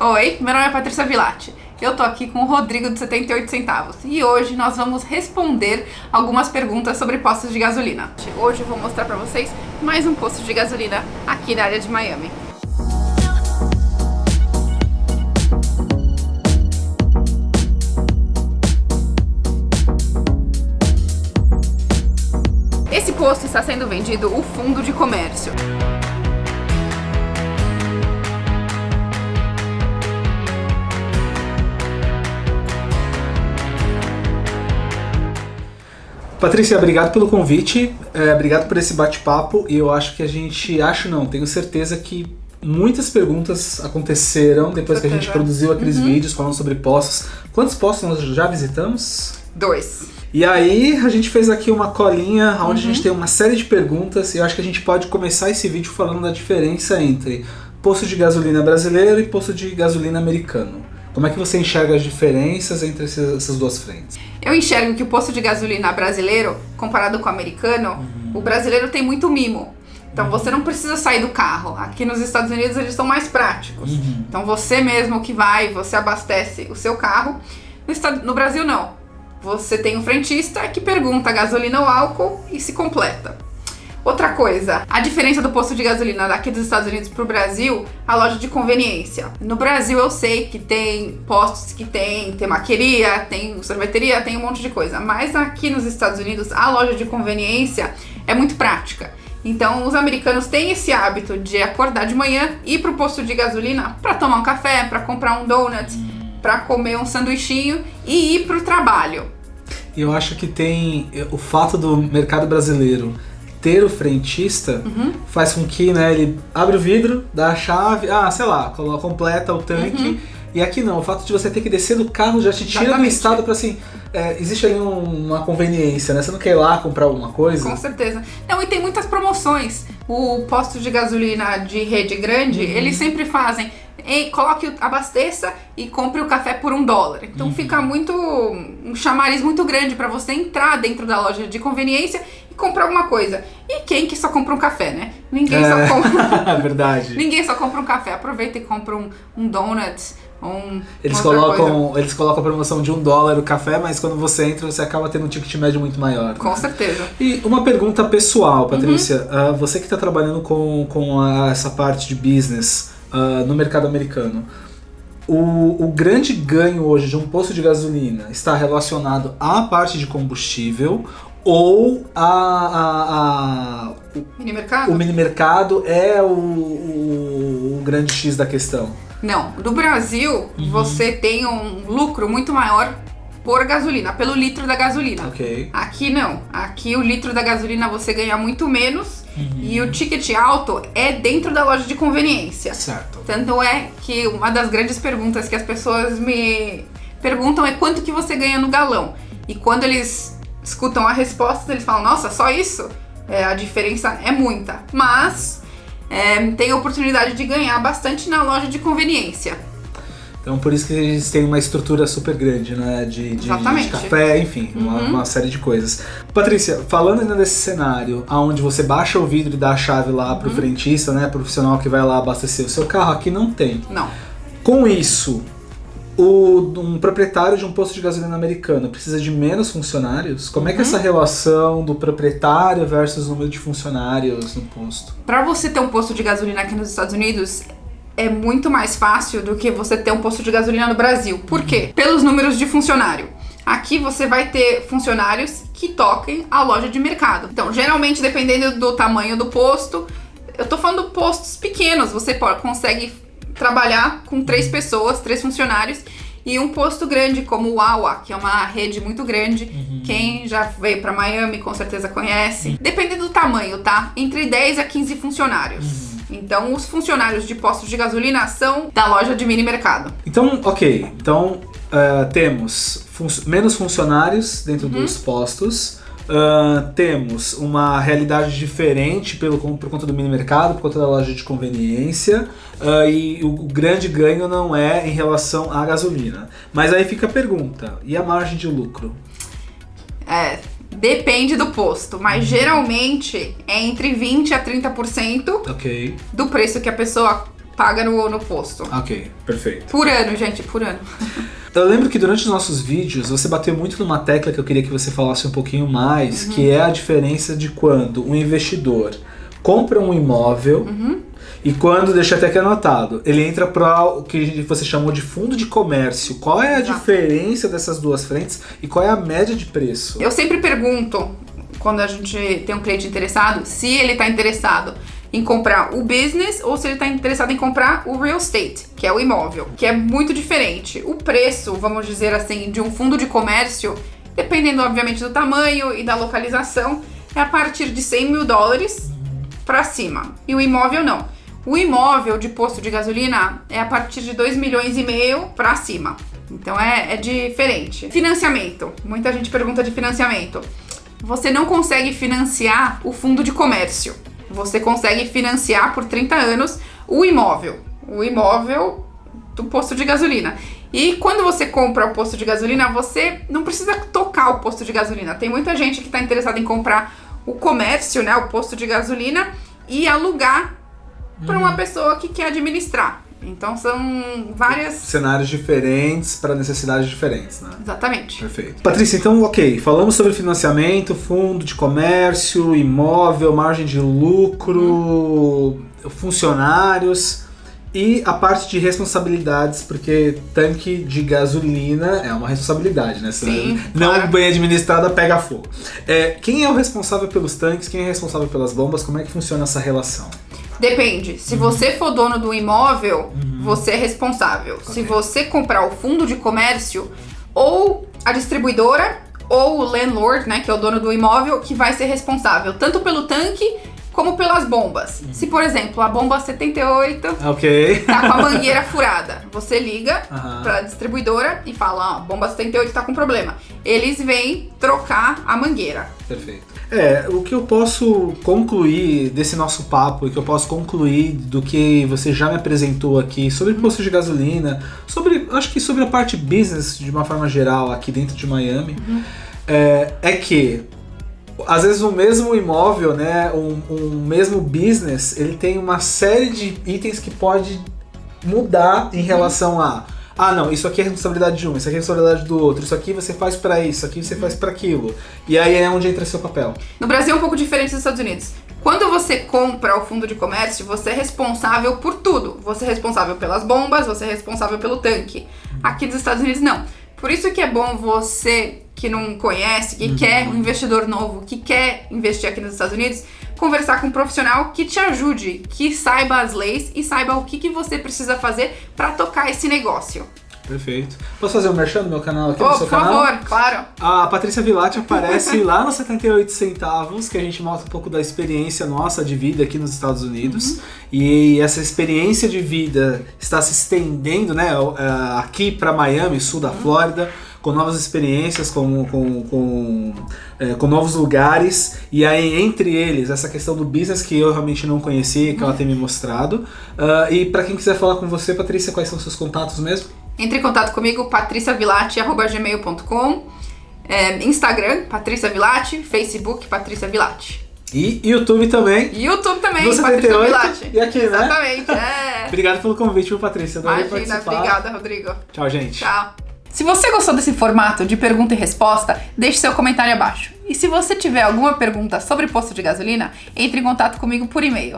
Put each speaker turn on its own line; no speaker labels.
Oi, meu nome é Patrícia Vilatti. Eu tô aqui com o Rodrigo de 78 centavos e hoje nós vamos responder algumas perguntas sobre postos de gasolina. Hoje eu vou mostrar pra vocês mais um posto de gasolina aqui na área de Miami. Esse posto está sendo vendido o fundo de comércio.
Patrícia, obrigado pelo convite, obrigado por esse bate-papo e eu acho que tenho certeza que muitas perguntas aconteceram depois que a gente produziu aqueles vídeos falando sobre postos. Quantos postos nós já visitamos?
2.
E aí a gente fez aqui uma colinha onde a gente tem uma série de perguntas e eu acho que a gente pode começar esse vídeo falando da diferença entre posto de gasolina brasileiro e posto de gasolina americano. Como é que você enxerga as diferenças entre essas duas frentes?
Eu enxergo que o posto de gasolina brasileiro, comparado com o americano, o brasileiro tem muito mimo. Então você não precisa sair do carro. Aqui nos Estados Unidos eles são mais práticos. Então você mesmo que vai, você abastece o seu carro. No Brasil não. Você tem um frentista que pergunta gasolina ou álcool e se completa. Outra coisa, a diferença do posto de gasolina daqui dos Estados Unidos pro Brasil, a loja de conveniência. No Brasil eu sei que tem postos que tem maqueria, tem sorveteria, tem um monte de coisa. Mas aqui nos Estados Unidos a loja de conveniência é muito prática. Então os americanos têm esse hábito de acordar de manhã, ir pro posto de gasolina para tomar um café, para comprar um donut, para comer um sanduichinho e ir pro trabalho.
E eu acho que tem o fato do mercado brasileiro ter o frentista faz com que, né, ele abre o vidro, dá a chave, completa o tanque. E aqui não, o fato de você ter que descer do carro já te tira do estado para assim, existe ali uma conveniência, né? Você não quer ir lá comprar alguma coisa?
Com certeza. Não, e tem muitas promoções. O posto de gasolina de rede grande, eles sempre fazem, abasteça e compre o café por $1. Então fica um chamariz muito grande para você entrar dentro da loja de conveniência e comprar alguma coisa. E quem que só compra um café, né? Ninguém só compra.
Verdade.
Ninguém só compra um café. Aproveita e compra um donut.
Eles colocam a promoção de $1 o café, mas quando você entra, você acaba tendo um ticket médio muito maior.
Com certeza.
E uma pergunta pessoal, Patrícia. Você que está trabalhando com essa parte de business no mercado americano, o grande ganho hoje de um posto de gasolina está relacionado à parte de combustível ou o mini mercado é o grande X da questão?
Não, no Brasil você tem um lucro muito maior por gasolina, pelo litro da gasolina.
Okay.
Aqui não, aqui o litro da gasolina você ganha muito menos e o ticket alto é dentro da loja de conveniência.
Certo.
Tanto é que uma das grandes perguntas que as pessoas me perguntam é quanto que você ganha no galão. E quando eles escutam a resposta, eles falam, nossa, só isso? A diferença é muita. Mas tem a oportunidade de ganhar bastante na loja de conveniência.
Então por isso que eles têm uma estrutura super grande, né? De café, enfim, uma série de coisas. Patrícia, falando ainda desse cenário, onde você baixa o vidro e dá a chave lá pro frentista, né? Profissional que vai lá abastecer o seu carro, aqui não tem.
Não.
Com isso, um proprietário de um posto de gasolina americano precisa de menos funcionários? Como é que é essa relação do proprietário versus o número de funcionários no posto?
Para você ter um posto de gasolina aqui nos Estados Unidos, é muito mais fácil do que você ter um posto de gasolina no Brasil. Por quê? Pelos números de funcionário. Aqui você vai ter funcionários que toquem a loja de mercado. Então, geralmente, dependendo do tamanho do posto, eu tô falando de postos pequenos, você consegue trabalhar com 3 pessoas, 3 funcionários, e um posto grande como o Wawa, que é uma rede muito grande. Quem já veio para Miami com certeza conhece. Dependendo do tamanho, tá? Entre 10 a 15 funcionários. Então os funcionários de postos de gasolina são da loja de mini mercado.
Então, ok. Então temos menos funcionários dentro dos postos. Temos uma realidade diferente por conta do mini mercado, por conta da loja de conveniência, e o grande ganho não é em relação à gasolina. Mas aí fica a pergunta, e a margem de lucro?
Depende do posto, mas geralmente é entre 20% a 30%
okay.
do preço que a pessoa paga no posto.
Ok, perfeito.
Por ano, gente, por ano.
Eu lembro que durante os nossos vídeos você bateu muito numa tecla que eu queria que você falasse um pouquinho mais, que é a diferença de quando um investidor compra um imóvel e quando, deixa até aqui anotado, ele entra para o que você chamou de fundo de comércio. Qual é a diferença dessas duas frentes e qual é a média de preço?
Eu sempre pergunto, quando a gente tem um cliente interessado, se ele está interessado em comprar o business ou se ele está interessado em comprar o real estate, que é o imóvel, que é muito diferente. O preço, vamos dizer assim, de um fundo de comércio, dependendo obviamente do tamanho e da localização, é a partir de $100 mil para cima. E o imóvel não. O imóvel de posto de gasolina é a partir de 2,5 milhões para cima. Então é diferente. Financiamento. Muita gente pergunta de financiamento. Você não consegue financiar o fundo de comércio. Você consegue financiar por 30 anos o imóvel do posto de gasolina. E quando você compra o posto de gasolina, você não precisa tocar o posto de gasolina. Tem muita gente que está interessada em comprar o comércio, né, o posto de gasolina, e alugar para uma pessoa que quer administrar. Então são várias...
cenários diferentes para necessidades diferentes, né?
Exatamente.
Perfeito. Patrícia, então, ok, falamos sobre financiamento, fundo de comércio, imóvel, margem de lucro, funcionários e a parte de responsabilidades, porque tanque de gasolina é uma responsabilidade, né?
Sim,
não
claro.
bem administrada pega fogo. Quem é o responsável pelos tanques? Quem é responsável pelas bombas? Como é que funciona essa relação?
Depende. Se você for dono do imóvel, você é responsável.
Okay.
Se você comprar o fundo de comércio, ou a distribuidora, ou o landlord, né, que é o dono do imóvel, que vai ser responsável tanto pelo tanque como pelas bombas. Se, por exemplo, a bomba 78 tá com a mangueira furada, você liga pra distribuidora e fala, ó, bomba 78 tá com problema. Eles vêm trocar a mangueira.
Perfeito. O que eu posso concluir desse nosso papo, e que eu posso concluir do que você já me apresentou aqui sobre posto de gasolina, acho que sobre a parte business de uma forma geral aqui dentro de Miami, é que às vezes o mesmo imóvel, né, um mesmo business, ele tem uma série de itens que pode mudar em relação a não, isso aqui é responsabilidade de um, isso aqui é responsabilidade do outro, isso aqui você faz pra isso aqui você faz pra aquilo. E aí é onde entra seu papel.
No Brasil é um pouco diferente dos Estados Unidos. Quando você compra o fundo de comércio, você é responsável por tudo. Você é responsável pelas bombas, você é responsável pelo tanque. Aqui nos Estados Unidos, não. Por isso que é bom você que não conhece, que quer um investidor novo, que quer investir aqui nos Estados Unidos, conversar com um profissional que te ajude, que saiba as leis e saiba o que você precisa fazer para tocar esse negócio.
Perfeito. Posso fazer um merchan no meu canal aqui, no seu canal?
Por favor, claro.
A Patrícia Villati aparece lá nos 78 centavos, que a gente mostra um pouco da experiência nossa de vida aqui nos Estados Unidos. E essa experiência de vida está se estendendo, né, aqui para Miami, sul da Flórida, com novas experiências, com novos lugares, e aí entre eles essa questão do business que eu realmente não conhecia, que ela tem me mostrado. E para quem quiser falar com você, Patrícia, quais são os seus contatos mesmo?
Entre em contato comigo, patriciavillati@gmail.com, Instagram, Patrícia Villati, Facebook, Patrícia Villati.
E YouTube também.
Patrícia Villati.
E aqui, né?
Exatamente,
Obrigado pelo convite, Patrícia.
Imagina, obrigada, Rodrigo.
Tchau, gente.
Tchau. Se você gostou desse formato de pergunta e resposta, deixe seu comentário abaixo. E se você tiver alguma pergunta sobre posto de gasolina, entre em contato comigo por e-mail.